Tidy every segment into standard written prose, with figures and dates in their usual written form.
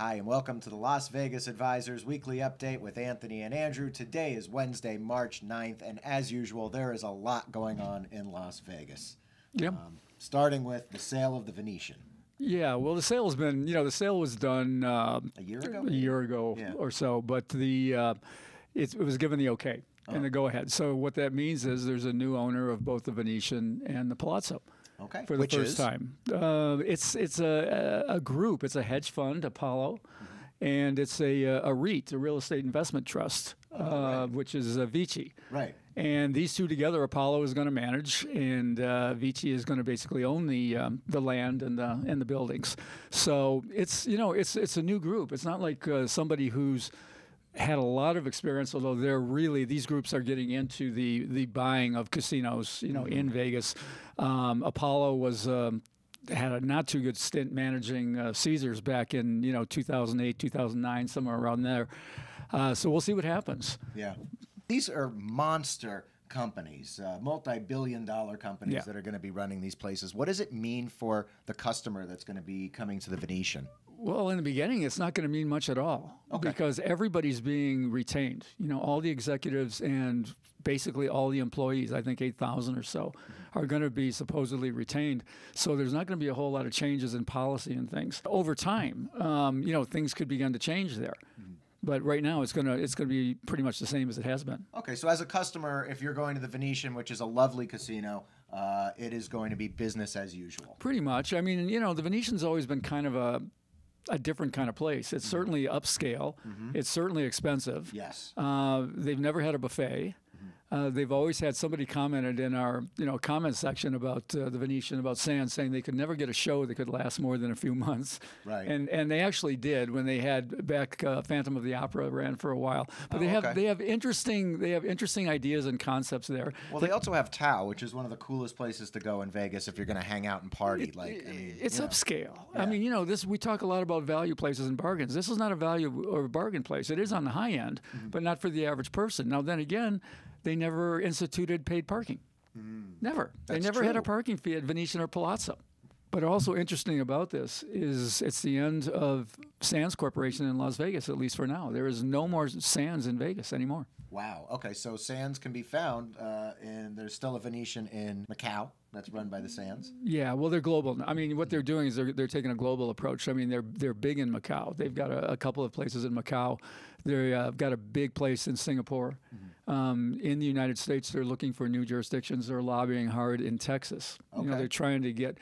Hi, and welcome to the Las Vegas Advisors Weekly Update with Anthony and Andrew. Today is Wednesday, March 9th, and as usual, there is a lot going on in Las Vegas. Yep. Starting with the sale of the Venetian. Yeah, well, the sale has been, the sale was done A year ago? a year ago or so, but it was given the okay and the go-ahead. So what that means is there's a new owner of both the Venetian and the Palazzo. Okay. For the first time. It's a group. It's a hedge fund, Apollo, and it's a REIT, a real estate investment trust, which is Vici. Right. And these two together, Apollo is going to manage, and Vici is going to basically own the land and the buildings. So it's a new group. It's not like somebody who's had a lot of experience, although these groups are getting into the buying of casinos, in Vegas. Apollo had a not too good stint managing Caesars back in 2008, 2009, somewhere around there. So we'll see what happens. Yeah, these are monster companies, multi-billion-dollar companies that are going to be running these places. What does it mean for the customer that's going to be coming to the Venetian? Well, in the beginning, it's not going to mean much at all because everybody's being retained. All the executives and basically all the employees, I think 8,000 or so, are going to be supposedly retained. So there's not going to be a whole lot of changes in policy and things. Over time, things could begin to change there. But right now, it's gonna be pretty much the same as it has been. Okay, so as a customer, if you're going to the Venetian, which is a lovely casino, it is going to be business as usual. Pretty much. I mean, the Venetian's always been kind of a different kind of place. It's certainly upscale. It's certainly expensive. Yes. They've never had a buffet. They've always had somebody commented in our comment section about the Venetian, about Sands, saying they could never get a show that could last more than a few months. Right. And they actually did when they had back Phantom of the Opera ran for a while. But they have interesting ideas and concepts there. Well, they also have Tao, which is one of the coolest places to go in Vegas if you're going to hang out and party. It's upscale. Yeah. I mean, we talk a lot about value places and bargains. This is not a value or bargain place. It is on the high end, but not for the average person. Now, then again, they never instituted paid parking. Never. They never had a parking fee at Venetian or Palazzo. But also interesting about this is it's the end of Sands Corporation in Las Vegas, at least for now. There is no more Sands in Vegas anymore. Wow. Okay, so Sands can be found, and there's still a Venetian in Macau that's run by the Sands. Yeah, well, they're global. I mean, what they're doing is they're taking a global approach. I mean, they're big in Macau. They've got a couple of places in Macau. They've got a big place in Singapore. In the United States, they're looking for new jurisdictions. They're lobbying hard in Texas. Okay. They're trying to get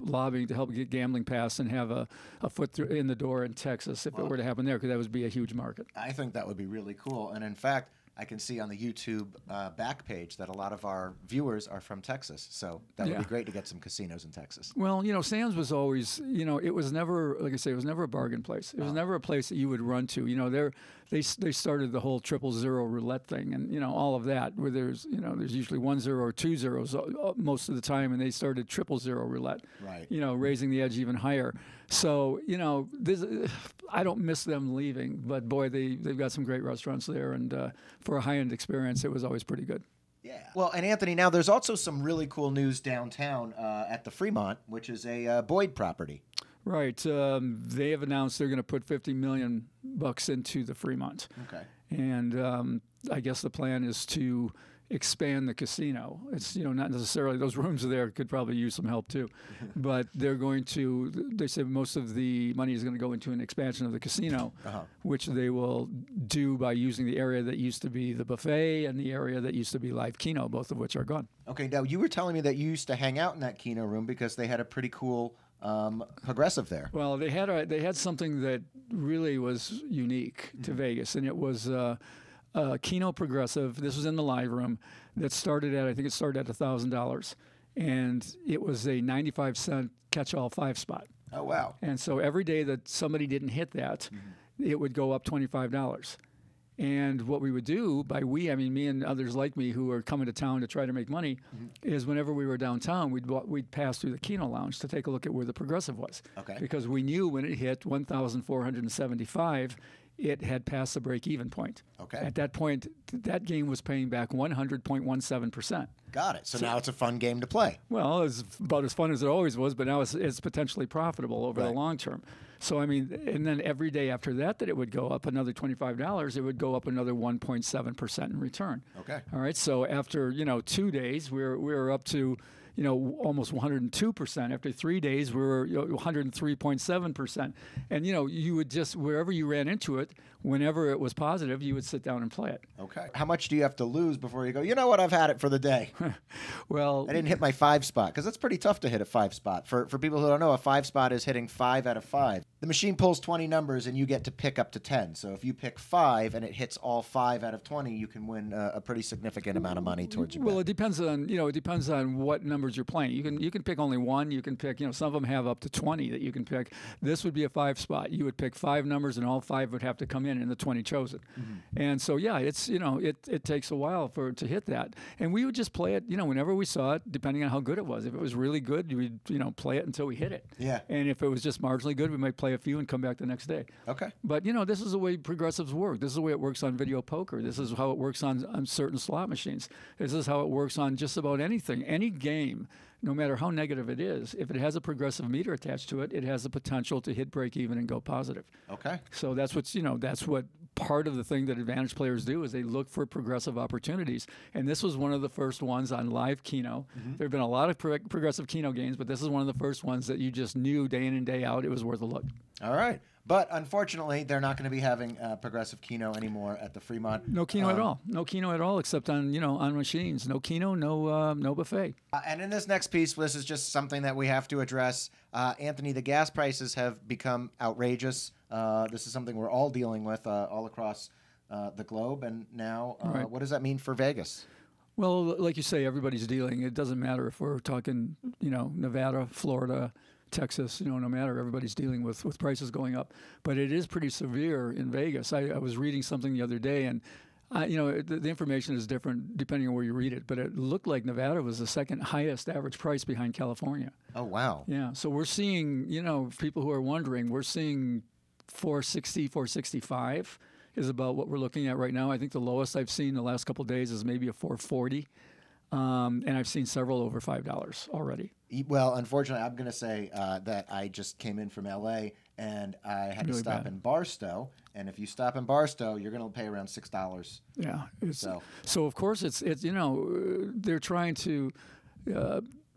lobbying to help get gambling passed and have a foot in the door in Texas if it were to happen there, because that would be a huge market. I think that would be really cool. And in fact, I can see on the YouTube back page that a lot of our viewers are from Texas. So that would be great to get some casinos in Texas. Well, Sands was always, it was never, like I say, it was never a bargain place. It was never a place that you would run to. They started the whole 000 roulette thing and, all of that, where there's usually 10 or 2 zeros most of the time, and they started 000 roulette, right? Raising the edge even higher. So, I don't miss them leaving, but boy, they've got some great restaurants there, and for a high-end experience, it was always pretty good. Yeah. Well, and Anthony, now there's also some really cool news downtown at the Fremont, which is a Boyd property. Right. They have announced they're going to put $50 million into the Fremont. Okay. And I guess the plan is to expand the casino. It's not necessarily, those rooms there could probably use some help too, but they say most of the money is going to go into an expansion of the casino, which they will do by using the area that used to be the buffet and the area that used to be live KENO, both of which are gone. Okay, now you were telling me that you used to hang out in that KENO room because they had a pretty cool progressive there. Well, they had something that really was unique to Vegas, and it was KENO Progressive. This was in the live room that started at, I think it started at $1,000, and it was a 95-cent catch-all 5 spot. Oh, wow. And so every day that somebody didn't hit that, it would go up $25. And what we would do, I mean me and others like me who are coming to town to try to make money, is whenever we were downtown, we'd pass through the KENO Lounge to take a look at where the Progressive was. Okay. Because we knew when it hit 1,475, it had passed the break-even point. Okay. At that point, that game was paying back 100.17%. Got it. So now it's a fun game to play. Well, it's about as fun as it always was, but now it's potentially profitable over the long term. So, I mean, and then every day after that it would go up another $25, it would go up another 1.7% in return. Okay. All right. So after, 2 days, we're up to, almost 102%. After 3 days, we were 103.7%. And, you would just, wherever you ran into it, whenever it was positive, you would sit down and play it. Okay. How much do you have to lose before you go, you know what, I've had it for the day? Well, I didn't hit my 5 spot, because it's pretty tough to hit a 5 spot. For people who don't know, a 5 spot is hitting 5 out of 5. The machine pulls 20 numbers, and you get to pick up to 10. So if you pick 5 and it hits all 5 out of 20, you can win a pretty significant amount of money towards your bet. Well, it depends on what numbers you're playing. You can pick only one. You can pick, some of them have up to 20 that you can pick. This would be a 5 spot. You would pick 5 numbers, and all 5 would have to come in the 20 chosen. And so, yeah, it's, it takes a while to hit that. And we would just play it, whenever we saw it, depending on how good it was. If it was really good, we'd, play it until we hit it. Yeah. And if it was just marginally good, we might play a few and come back the next day. Okay. But, this is the way progressives work. This is the way it works on video poker. This is how it works on certain slot machines. This is how it works on just about anything. Any game, no matter how negative it is, if it has a progressive meter attached to it, it has the potential to hit break even and go positive. Okay. So that's what part of the thing that advantage players do is they look for progressive opportunities. And this was one of the first ones on live KENO. There have been a lot of progressive KENO games, but this is one of the first ones that you just knew day in and day out it was worth a look. All right. But unfortunately, they're not going to be having progressive KENO anymore at the Fremont. No KENO at all. No KENO at all, except on on machines. No KENO, no buffet. And in this next piece, this is just something that we have to address. Anthony, the gas prices have become outrageous. This is something we're all dealing with all across the globe. And now, Right. What does that mean for Vegas? Well, like you say, everybody's dealing. It doesn't matter if we're talking, Nevada, Florida, Texas, no matter, everybody's dealing with prices going up. But it is pretty severe in Vegas. I was reading something the other day, and the information is different depending on where you read it, but it looked like Nevada was the second highest average price behind California. Oh, wow. Yeah, so we're seeing, people who are wondering, we're seeing 460, 465 is about what we're looking at right now. I think the lowest I've seen the last couple of days is maybe a 440. And I've seen several over $5 already. Well, unfortunately, I'm going to say that I just came in from L.A. and I had to stop in Barstow. And if you stop in Barstow, you're going to pay around $6. Yeah. So of course, it's they're trying to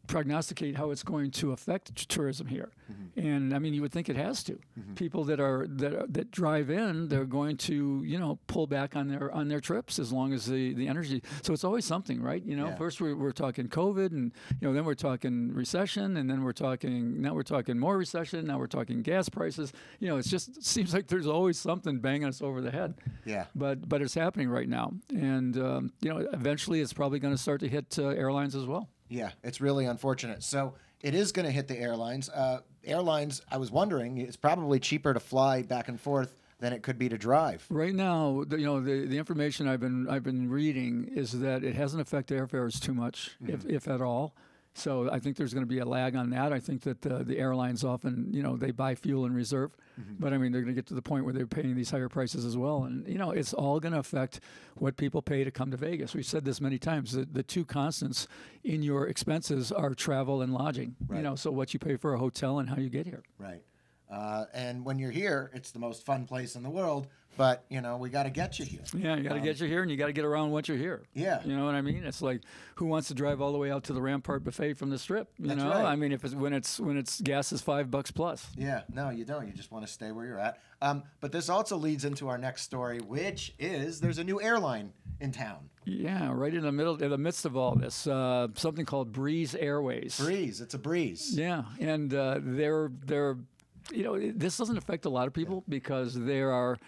prognosticate how it's going to affect tourism here. And I mean, you would think it has to. People that drive in, they're going to pull back on their trips as long as the energy. So it's always something, right? First we're talking COVID, and then we're talking recession, and then now we're talking more recession. Now we're talking gas prices. It just seems like there's always something banging us over the head. Yeah. But it's happening right now, and eventually it's probably going to start to hit airlines as well. Yeah, it's really unfortunate. So it is going to hit the airlines. Airlines, I was wondering, it's probably cheaper to fly back and forth than it could be to drive. Right now, the information I've been reading is that it hasn't affected airfares too much, if at all. So I think there's going to be a lag on that. I think that the airlines often, they buy fuel in reserve. But, I mean, they're going to get to the point where they're paying these higher prices as well. And, it's all going to affect what people pay to come to Vegas. We've said this many times. The two constants in your expenses are travel and lodging. Right. So what you pay for a hotel and how you get here. Right. And when you're here, it's the most fun place in the world. But, we got to get you here. Yeah, you got to get you here, and you got to get around once you're here. Yeah. You know what I mean? It's like, who wants to drive all the way out to the Rampart Buffet from the Strip? That's right. I mean, when it's gas is $5 plus. Yeah, no, you don't. You just want to stay where you're at. But this also leads into our next story, which is there's a new airline in town. Yeah, right in the midst of all this, something called Breeze Airways. Breeze, it's a breeze. Yeah, and they're this doesn't affect a lot of people because they are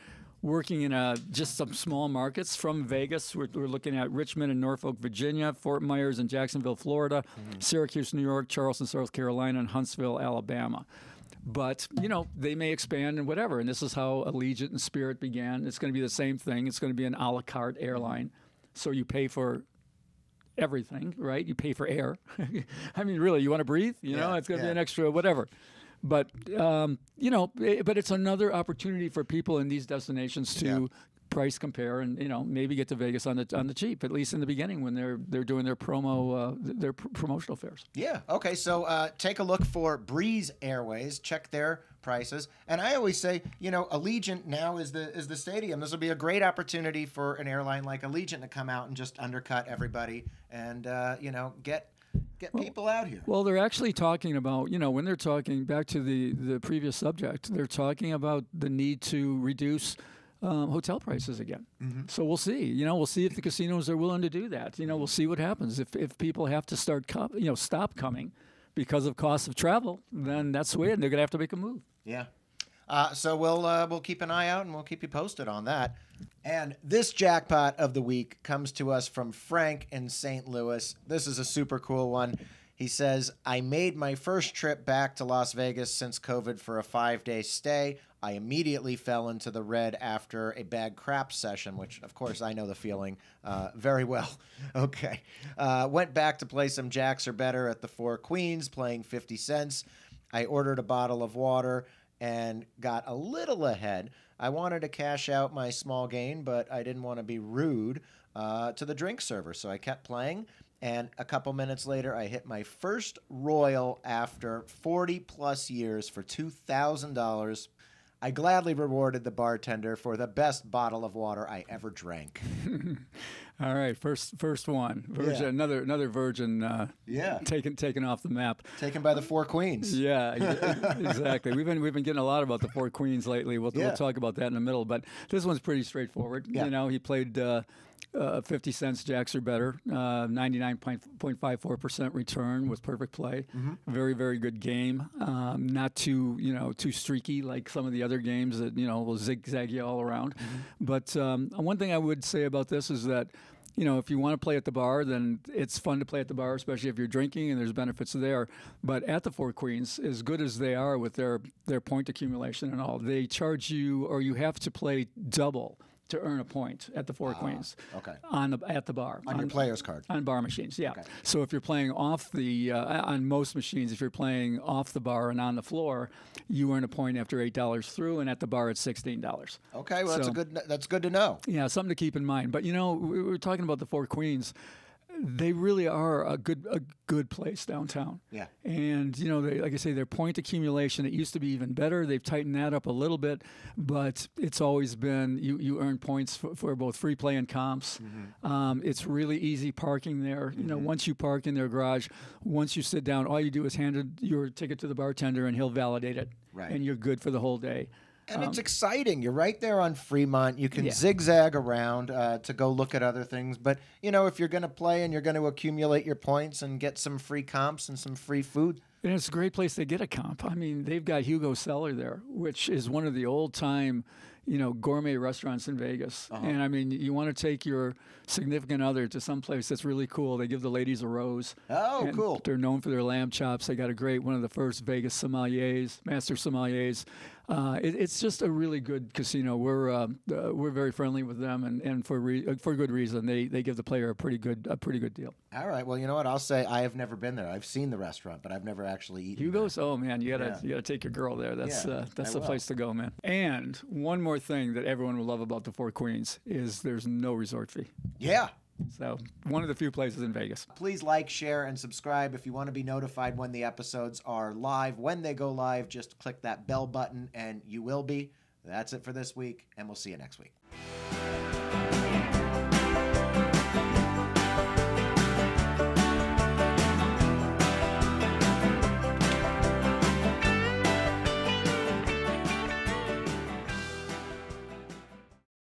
working in just some small markets from Vegas. We're looking at Richmond and Norfolk, Virginia, Fort Myers and Jacksonville, Florida, Syracuse, New York, Charleston, South Carolina, and Huntsville, Alabama. But, they may expand and whatever. And this is how Allegiant and Spirit began. It's going to be the same thing. It's going to be an a la carte airline. So you pay for everything, right? You pay for air. I mean, really, you want to breathe? It's going to be an extra whatever. But, but it's another opportunity for people in these destinations to price compare, and maybe get to Vegas on the cheap, at least in the beginning when they're doing their promotional fares. Yeah. Okay. So take a look for Breeze Airways. Check their prices. And I always say, Allegiant now is the stadium. This will be a great opportunity for an airline like Allegiant to come out and just undercut everybody and get people out here. Well, they're actually talking about, when they're talking back to the previous subject, they're talking about the need to reduce hotel prices again. Mm-hmm. So we'll see. We'll see if the casinos are willing to do that. We'll see what happens. If people have to start, stop coming because of cost of travel, then that's the way they're going to have to make a move. Yeah. So we'll keep an eye out and we'll keep you posted on that. And this jackpot of the week comes to us from Frank in St. Louis. This is a super cool one. He says, I made my first trip back to Las Vegas since COVID for a 5-day stay. I immediately fell into the red after a bad craps session, which, of course, I know the feeling very well. Okay. Went back to play some jacks or better at the Four Queens, playing 50 cents. I ordered a bottle of water and got a little ahead. I wanted to cash out my small gain, but I didn't want to be rude to the drink server, so I kept playing. And a couple minutes later, I hit my first Royal after 40-plus years for $2,000. I gladly rewarded the bartender for the best bottle of water I ever drank. All right, first one. Virgin, yeah. Another Virgin. Taken off the map. Taken by the Four Queens. Yeah, exactly. We've been getting a lot about the Four Queens lately. We'll talk about that in the middle. But this one's pretty straightforward. Yeah. He played 50 cents jacks or better, 99.54% return with perfect play. Mm-hmm. Very, very good game. Not too streaky like some of the other games that will zigzag you all around. Mm-hmm. But one thing I would say about this is that if you want to play at the bar, then it's fun to play at the bar, especially if you're drinking and there's benefits there. But at the Four Queens, as good as they are with their point accumulation and all, they charge you, or you have to play double to earn a point at the Four Queens. Okay. At the bar. On your player's card. On bar machines, yeah. Okay. So if you're playing off the, on most machines, if you're playing off the bar and on the floor, you earn a point after $8 through, and at the bar it's $16. Okay, well that's good to know. Yeah, something to keep in mind. But we were talking about the Four Queens. They really are a good place downtown. Yeah. And they, like I say, their point accumulation, it used to be even better. They've tightened that up a little bit, but it's always been you earn points for both free play and comps. Mm-hmm. It's really easy parking there. Mm-hmm. Once you park in their garage, once you sit down, all you do is hand your ticket to the bartender and he'll validate it. Right. And you're good for the whole day. And it's exciting. You're right there on Fremont. You can zigzag around to go look at other things. But, if you're going to play and you're going to accumulate your points and get some free comps and some free food. And it's a great place to get a comp. I mean, they've got Hugo Cellar there, which is one of the old-time, gourmet restaurants in Vegas. Uh-huh. And, I mean, you want to take your significant other to some place that's really cool. They give the ladies a rose. Oh, cool. They're known for their lamb chops. They got one of the first Vegas sommeliers, master sommeliers. It's just a really good casino. We're very friendly with them, and for good reason. They give the player a pretty good deal. All right. Well, you know what? I'll say I have never been there. I've seen the restaurant, but I've never actually eaten. Hugo's. Oh man, you gotta take your girl there. That's the place to go, man. And one more thing that everyone will love about the Four Queens is there's no resort fee. Yeah. So one of the few places in Vegas. Please like, share, and subscribe if you want to be notified when the episodes are live. When they go live, just click that bell button and you will be. That's it for this week, and we'll see you next week.